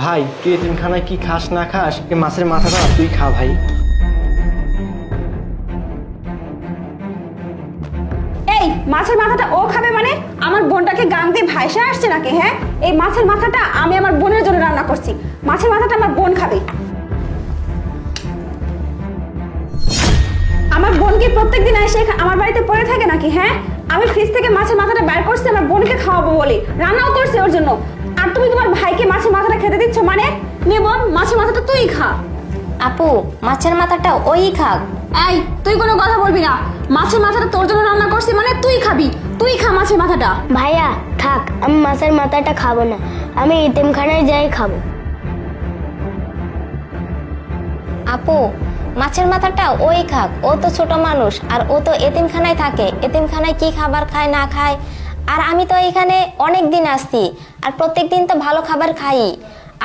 ভাই তুই এতিমখানায় কি খাস না খাস, এই মাছের মাথাটা তুই খা ভাই। এই মাছের মাথাটা ও খাবে মানে? আমার বোনটাকে গান দিয়ে ভাইসা আসছে নাকি? হ্যাঁ, এই মাছের মাথাটা আমি আমার বোনের জন্য রান্না করছি। মাছের মাথাটা আমার বোন খাবে। আমার বোন কি প্রত্যেকদিন এসে আমার বাড়িতে পড়ে থাকে নাকি? হ্যাঁ, আমি ফ্রিজ থেকে মাছের মাথাটা বের করছি আমার বোনকে খাওয়াবো বলে, রান্নাও করছি ওর জন্য। আর তুমি তোমার ভাইকে মাছের মাথাটা খেতে দিচ্ছ মানে? নে বোন, মাছের মাথাটা তুই খা। আপু, মাছের মাথাটা ওই খাক। এই তুই কোনো কথা বলবি না। মাছের মাথাটা তোর জন্য রান্না করছি মানে তুই খাবি। তুই খা মাছের মাথাটা। ভাইয়া থাক, আমি মাছের মাথাটা খাবো না, আমি এতিমখানায় যাই খাবো। আপু, মাছের মাথাটা ওই খাক, ও তো ছোট মানুষ আর ও তো এতিমখানায় থাকে। এতিমখানায় কি খাবার খায় না খায়, আর আমি তো এখানে অনেক দিন আসছি আর প্রত্যেক দিন তো ভালো খাবার খাই।